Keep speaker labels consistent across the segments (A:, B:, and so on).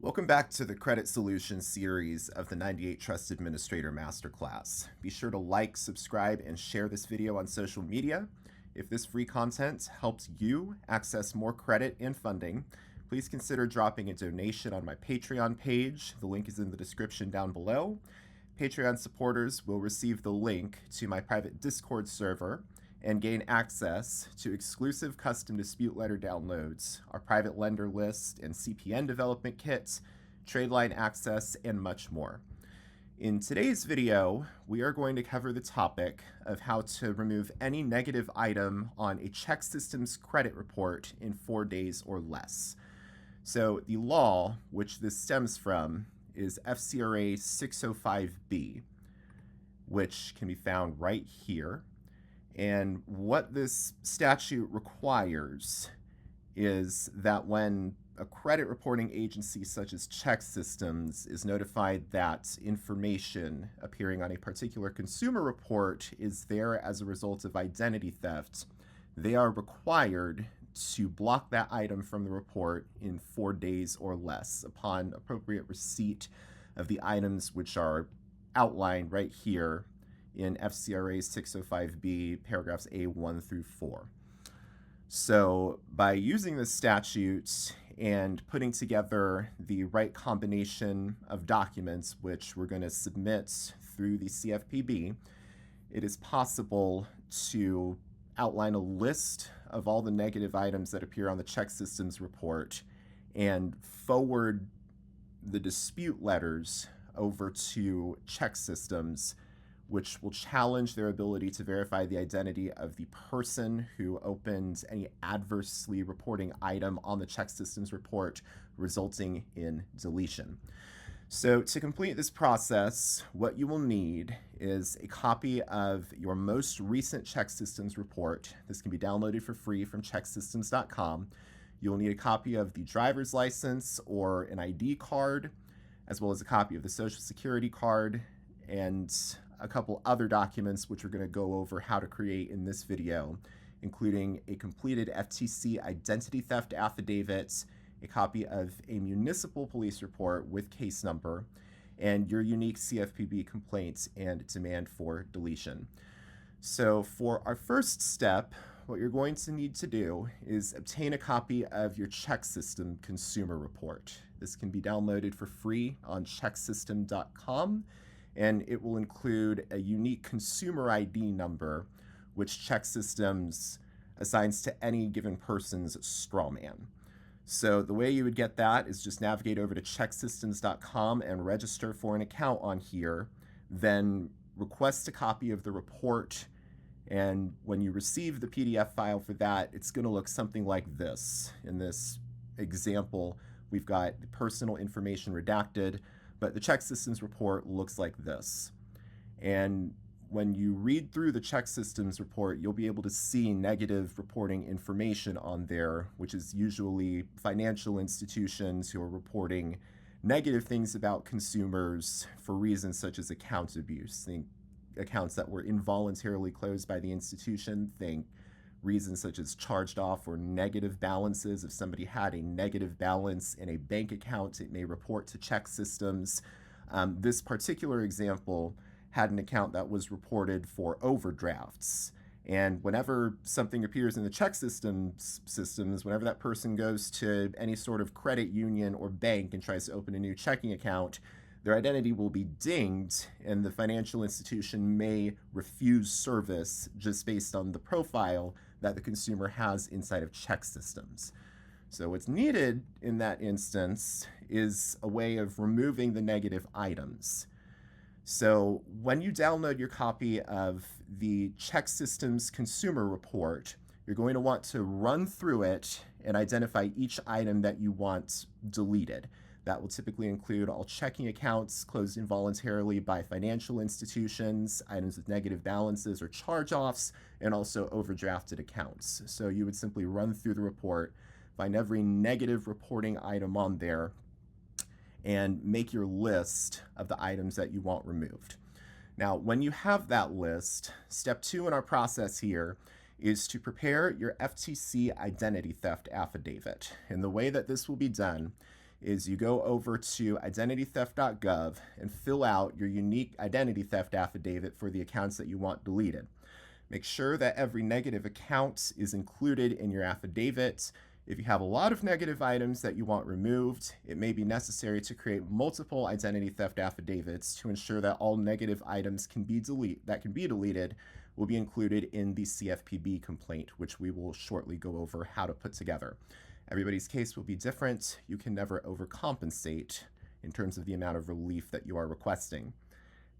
A: Welcome back to the Credit Solutions series of the 98 Trust Administrator Masterclass. Be sure to like, subscribe, and share this video on social media. If this free content helps you access more credit and funding, please consider dropping a donation on my Patreon page. The link is in the description down below. Patreon supporters will receive the link to my private Discord server and gain access to exclusive custom dispute letter downloads, our private lender list and CPN development kit, trade line access, and much more. In today's video, we are going to cover the topic of how to remove any negative item on a ChexSystems credit report in 4 days or less. So the law, which this stems from, is FCRA 605B, which can be found right here. And what this statute requires is that when a credit reporting agency such as ChexSystems is notified that information appearing on a particular consumer report is there as a result of identity theft, they are required to block that item from the report in 4 days or less upon appropriate receipt of the items which are outlined right here in FCRA 605B, paragraphs A1 through 4. So by using this statute and putting together the right combination of documents, which we're going to submit through the CFPB, it is possible to outline a list of all the negative items that appear on the ChexSystems report and forward the dispute letters over to ChexSystems, which will challenge their ability to verify the identity of the person who opened any adversely reporting item on the ChexSystems report, resulting in deletion. So to complete this process, what you will need is a copy of your most recent ChexSystems report. This can be downloaded for free from ChexSystems.com. You will need a copy of the driver's license or an ID card, as well as a copy of the Social Security card, and a couple other documents which we're going to go over how to create in this video, including a completed FTC identity theft affidavit, a copy of a municipal police report with case number, and your unique CFPB complaint and demand for deletion. So for our first step, what you're going to need to do is obtain a copy of your ChexSystem consumer report. This can be downloaded for free on ChexSystem.com, and it will include a unique consumer ID number, which ChexSystems assigns to any given person's strawman. So the way you would get that is just navigate over to ChexSystems.com and register for an account on here, then request a copy of the report, and when you receive the PDF file for that, it's going to look something like this. In this example, we've got the personal information redacted, but the ChexSystems report looks like this. And when you read through the ChexSystems report, you'll be able to see negative reporting information on there, which is usually financial institutions who are reporting negative things about consumers for reasons such as account abuse. Think accounts that were involuntarily closed by the institution. Think reasons such as charged off or negative balances. If somebody had a negative balance in a bank account, it may report to ChexSystems. This particular example had an account that was reported for overdrafts. And whenever something appears in the ChexSystems systems, whenever that person goes to any sort of credit union or bank and tries to open a new checking account, their identity will be dinged, and the financial institution may refuse service just based on the profile that the consumer has inside of ChexSystems. So what's needed in that instance is a way of removing the negative items. So when you download your copy of the ChexSystems consumer report, you're going to want to run through it and identify each item that you want deleted. That will typically include all checking accounts closed involuntarily by financial institutions, items with negative balances or charge-offs, and also overdrafted accounts. So you would simply run through the report, find every negative reporting item on there, and make your list of the items that you want removed. Now, when you have that list, step 2 in our process here is to prepare your FTC identity theft affidavit. And the way that this will be done is you go over to identitytheft.gov and fill out your unique identity theft affidavit for the accounts that you want deleted. Make sure that every negative account is included in your affidavit. If you have a lot of negative items that you want removed, it may be necessary to create multiple identity theft affidavits to ensure that all negative items can be deleted will be included in the CFPB complaint, which we will shortly go over how to put together. Everybody's case will be different. You can never overcompensate in terms of the amount of relief that you are requesting.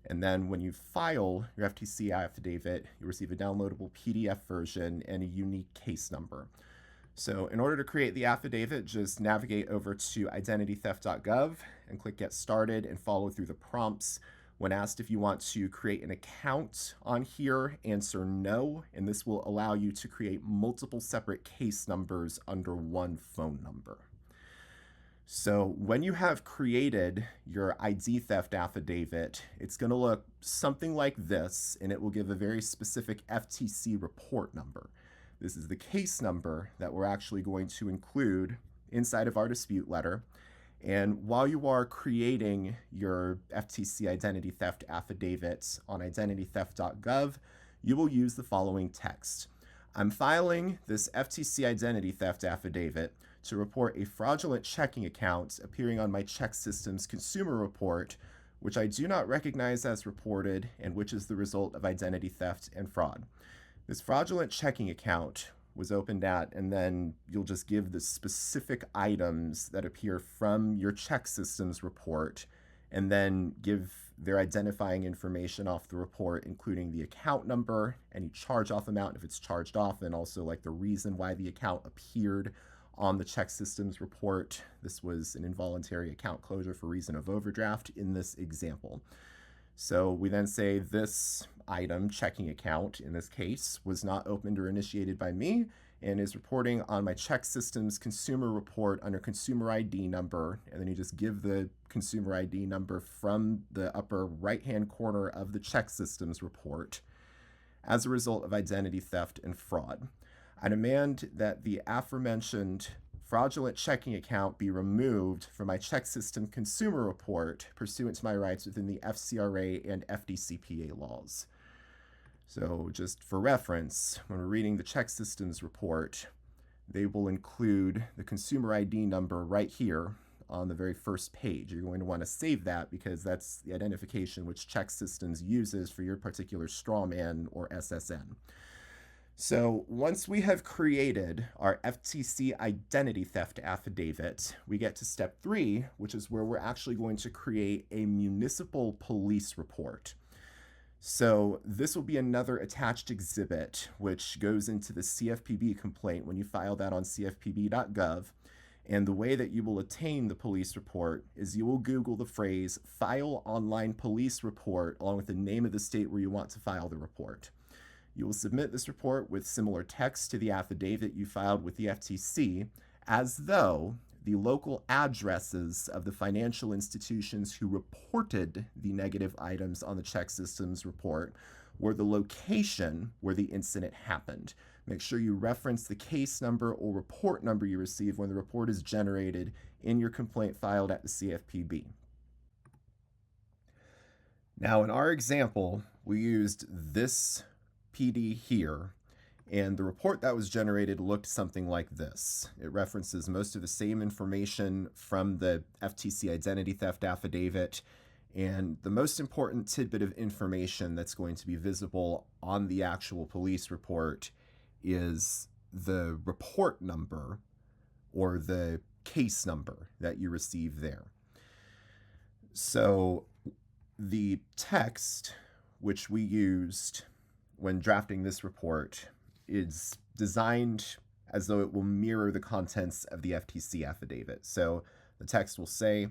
A: And then when you file your FTC affidavit, you receive a downloadable PDF version and a unique case number. So in order to create the affidavit, just navigate over to identitytheft.gov and click Get Started and follow through the prompts. When asked if you want to create an account on here, answer no, and this will allow you to create multiple separate case numbers under one phone number. So when you have created your ID theft affidavit, it's going to look something like this, and it will give a very specific FTC report number. This is the case number that we're actually going to include inside of our dispute letter. And while you are creating your FTC identity theft affidavits on identitytheft.gov, you will use the following text. I'm filing this FTC identity theft affidavit to report a fraudulent checking account appearing on my ChexSystems consumer report, which I do not recognize as reported and which is the result of identity theft and fraud. This fraudulent checking account was opened at, and then you'll just give the specific items that appear from your ChexSystems report, and then give their identifying information off the report, including the account number, any charge-off amount if it's charged off, and also like the reason why the account appeared on the ChexSystems report. This was an involuntary account closure for reason of overdraft in this example. So we then say this item, checking account in this case, was not opened or initiated by me and is reporting on my ChexSystems consumer report under consumer ID number. And then you just give the consumer ID number from the upper right-hand corner of the ChexSystems report as a result of identity theft and fraud. I demand that the aforementioned fraudulent checking account be removed from my ChexSystems consumer report pursuant to my rights within the FCRA and FDCPA laws. So just for reference, when we're reading the ChexSystems report, they will include the consumer ID number right here on the very first page. You're going to want to save that because that's the identification which ChexSystems uses for your particular strawman or SSN. So once we have created our FTC identity theft affidavit, we get to step 3, which is where we're actually going to create a municipal police report. So this will be another attached exhibit, which goes into the CFPB complaint when you file that on cfpb.gov. And the way that you will attain the police report is you will Google the phrase "file online police report" along with the name of the state where you want to file the report. You will submit this report with similar text to the affidavit you filed with the FTC, as though the local addresses of the financial institutions who reported the negative items on the ChexSystems report were the location where the incident happened. Make sure you reference the case number or report number you receive when the report is generated in your complaint filed at the CFPB. Now, in our example, we used this PD here, and the report that was generated looked something like this. It references most of the same information from the FTC identity theft affidavit, and the most important tidbit of information that's going to be visible on the actual police report is the report number or the case number that you receive there. So the text which we used when drafting this report is designed as though it will mirror the contents of the FTC affidavit. So the text will say,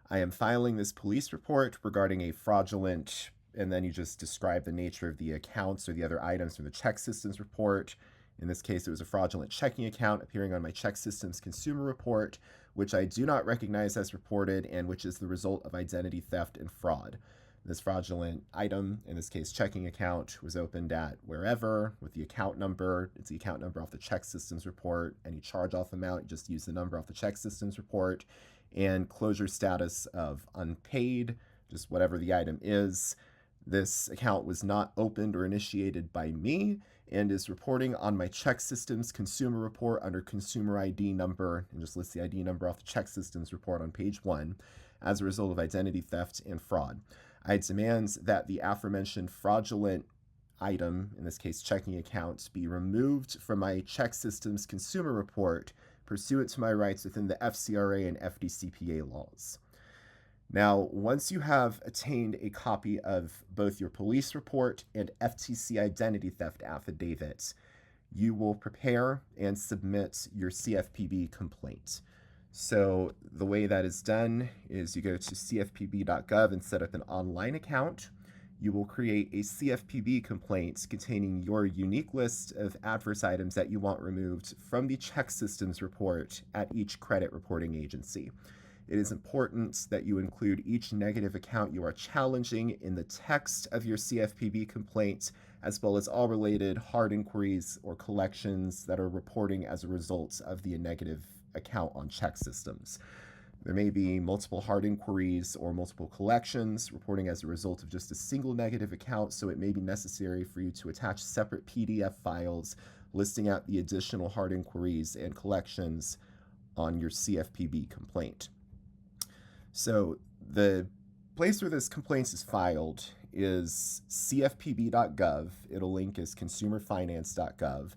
A: I am filing this police report regarding a fraudulent, and then you just describe the nature of the accounts or the other items from the ChexSystems report. In this case, it was a fraudulent checking account appearing on my ChexSystems consumer report, which I do not recognize as reported and which is the result of identity theft and fraud. This fraudulent item, in this case checking account, was opened at wherever with the account number. It's the account number off the ChexSystems report. Any charge-off amount, just use the number off the ChexSystems report. and closure status of unpaid, just whatever the item is. This account was not opened or initiated by me and is reporting on my ChexSystems consumer report under consumer ID number, and just lists the ID number off the ChexSystems report on page 1, as a result of identity theft and fraud. I demand that the aforementioned fraudulent item, in this case checking account, be removed from my ChexSystems consumer report pursuant to my rights within the FCRA and FDCPA laws. Now, once you have attained a copy of both your police report and FTC identity theft affidavit, you will prepare and submit your CFPB complaint. So the way that is done is you go to cfpb.gov and set up an online account. You will create a CFPB complaint containing your unique list of adverse items that you want removed from the ChexSystems report at each credit reporting agency. It is important that you include each negative account you are challenging in the text of your CFPB complaint, as well as all related hard inquiries or collections that are reporting as a result of the negative account on ChexSystems. There may be multiple hard inquiries or multiple collections reporting as a result of just a single negative account, so it may be necessary for you to attach separate PDF files listing out the additional hard inquiries and collections on your CFPB complaint. So the place where this complaint is filed is cfpb.gov. It'll link as consumerfinance.gov.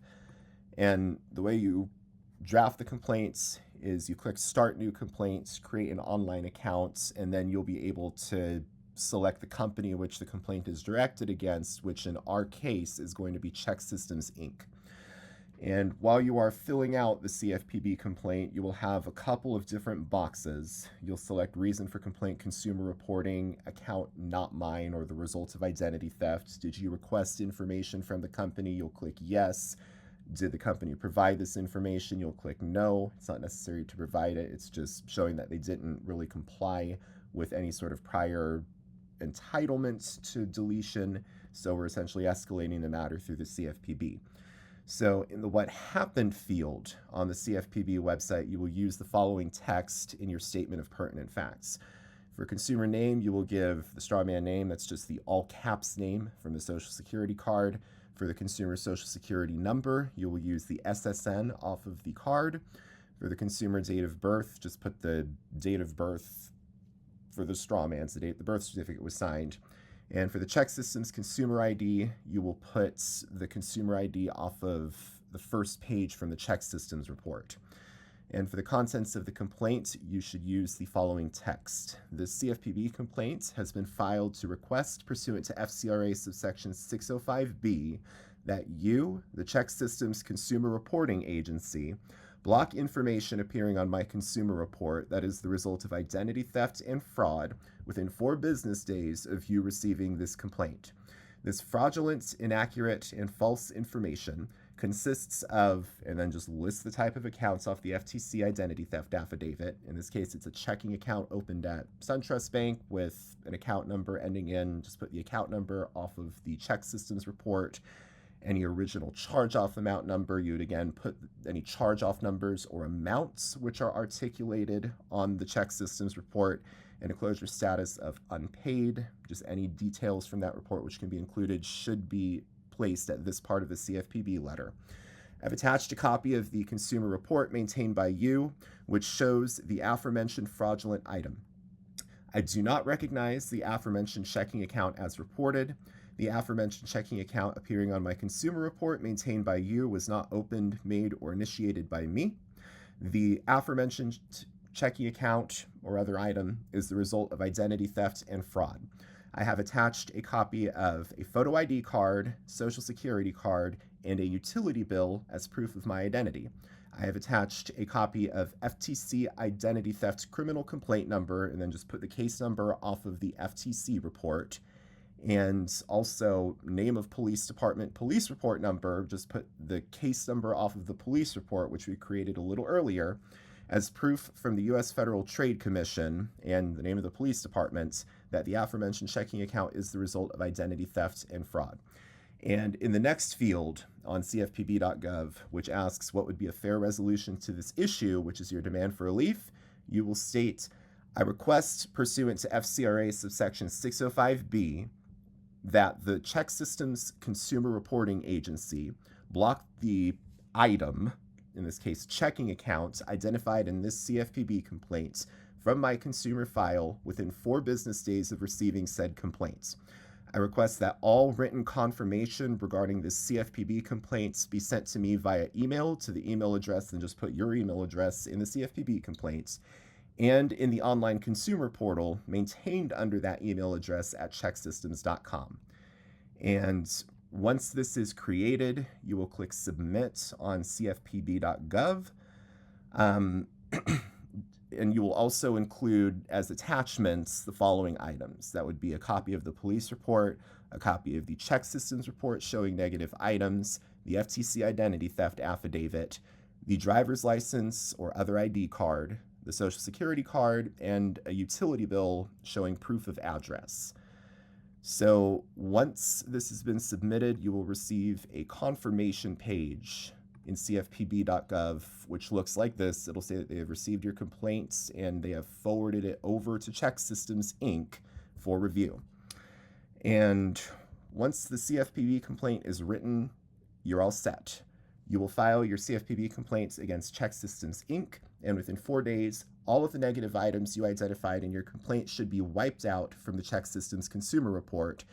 A: And the way you draft the complaints is you click Start New Complaints, create an online account, and then you'll be able to select the company which the complaint is directed against, which in our case is going to be ChexSystems, Inc. And while you are filling out the CFPB complaint, you will have a couple of different boxes. You'll select reason for complaint, consumer reporting, account not mine, or the result of identity theft. Did you request information from the company? You'll click yes. Did the company provide this information? You'll click no. It's not necessary to provide it. It's just showing that they didn't really comply with any sort of prior entitlements to deletion. So we're essentially escalating the matter through the CFPB. So in the what happened field on the CFPB website, you will use the following text in your statement of pertinent facts. For consumer name, you will give the strawman name, that's just the all caps name from the Social Security card. For the consumer Social Security number, you will use the SSN off of the card. For the consumer date of birth, just put the date of birth for the strawman's, the date the birth certificate was signed. And for the ChexSystems consumer ID, you will put the consumer ID off of the first page from the ChexSystems report. And for the contents of the complaint, you should use the following text. The CFPB complaint has been filed to request, pursuant to FCRA subsection 605B, that you, the ChexSystems Consumer Reporting Agency, block information appearing on my consumer report that is the result of identity theft and fraud within 4 business days of you receiving this complaint. This fraudulent, inaccurate, and false information consists of, and then just lists the type of accounts off the FTC identity theft affidavit. In this case, it's a checking account opened at SunTrust Bank with an account number ending in, just put the account number off of the ChexSystems report. Any original charge-off amount number, you would again put any charge-off numbers or amounts which are articulated on the ChexSystems report, and a closure status of unpaid. Just any details from that report which can be included should be placed at this part of the CFPB letter. I've attached a copy of the consumer report maintained by you, which shows the aforementioned fraudulent item. I do not recognize the aforementioned checking account as reported. The aforementioned checking account appearing on my consumer report maintained by you was not opened, made, or initiated by me. The aforementioned checking account or other item is the result of identity theft and fraud. I have attached a copy of a photo ID card, Social Security card, and a utility bill as proof of my identity. I have attached a copy of FTC identity theft criminal complaint number, and then just put the case number off of the FTC report. And also name of police department, police report number, just put the case number off of the police report, which we created a little earlier, as proof from the U.S. Federal Trade Commission and the name of the police department that the aforementioned checking account is the result of identity theft and fraud. And in the next field on cfpb.gov, which asks what would be a fair resolution to this issue, which is your demand for relief, you will state, I request pursuant to FCRA subsection 605B that the ChexSystems Consumer Reporting Agency block the item, in this case checking account, identified in this CFPB complaint from my consumer file within 4 business days of receiving said complaints. I request that all written confirmation regarding this CFPB complaints be sent to me via email to the email address, and just put your email address in the CFPB complaints, and in the online consumer portal maintained under that email address at ChexSystems.com. And once this is created, you will click Submit on CFPB.gov. And you will also include as attachments the following items. That would be a copy of the police report, a copy of the ChexSystems report showing negative items, the FTC identity theft affidavit, the driver's license or other ID card, the social security card, and a utility bill showing proof of address. So once this has been submitted, you will receive a confirmation page in CFPB.gov, which looks like this. It'll say that they have received your complaints and they have forwarded it over to ChexSystems Inc. for review. And once the CFPB complaint is written, you're all set. You will file your CFPB complaints against ChexSystems Inc., and within 4 days, all of the negative items you identified in your complaint should be wiped out from the ChexSystems consumer report,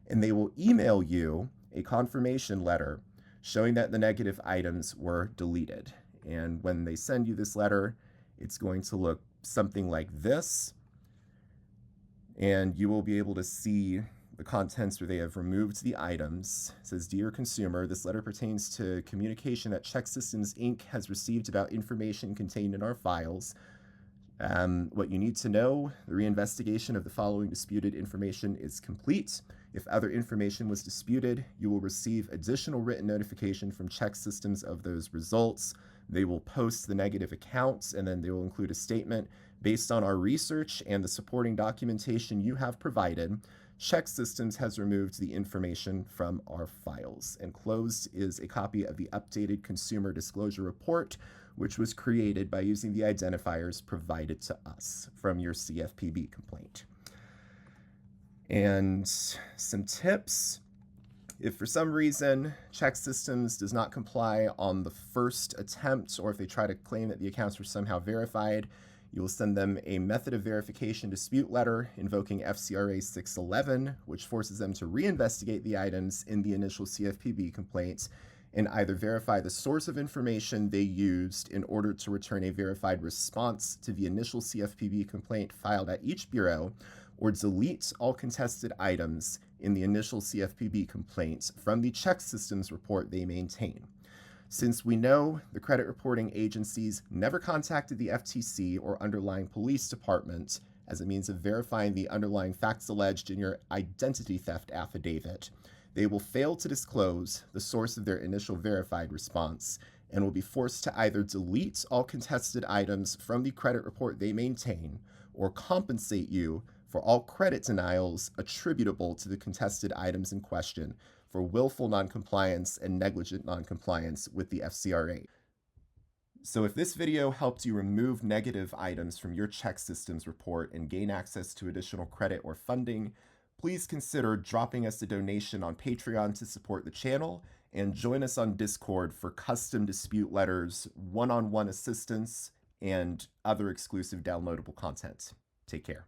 A: and they will email you a confirmation letter showing that the negative items were deleted. And when they send you this letter, it's going to look something like this, and you will be able to see the contents where they have removed the items. It says, Dear consumer, this letter pertains to communication that ChexSystems Inc. has received about information contained in our files. What you need to know, the reinvestigation of the following disputed information is complete. If other information was disputed, you will receive additional written notification from ChexSystems of those results. They will post the negative accounts, and then they will include a statement. Based on our research and the supporting documentation you have provided, ChexSystems has removed the information from our files. Enclosed is a copy of the updated consumer disclosure report, which was created by using the identifiers provided to us from your CFPB complaint. And some tips. If for some reason ChexSystems does not comply on the first attempt, or if they try to claim that the accounts were somehow verified, you will send them a method of verification dispute letter invoking FCRA 611, which forces them to reinvestigate the items in the initial CFPB complaints and either verify the source of information they used in order to return a verified response to the initial CFPB complaint filed at each bureau, or delete all contested items in the initial CFPB complaints from the ChexSystems report they maintain. Since we know the credit reporting agencies never contacted the FTC or underlying police department as a means of verifying the underlying facts alleged in your identity theft affidavit, they will fail to disclose the source of their initial verified response and will be forced to either delete all contested items from the credit report they maintain or compensate you for all credit denials attributable to the contested items in question for willful noncompliance and negligent noncompliance with the FCRA. So if this video helped you remove negative items from your ChexSystems report and gain access to additional credit or funding, please consider dropping us a donation on Patreon to support the channel, and join us on Discord for custom dispute letters, one-on-one assistance, and other exclusive downloadable content. Take care.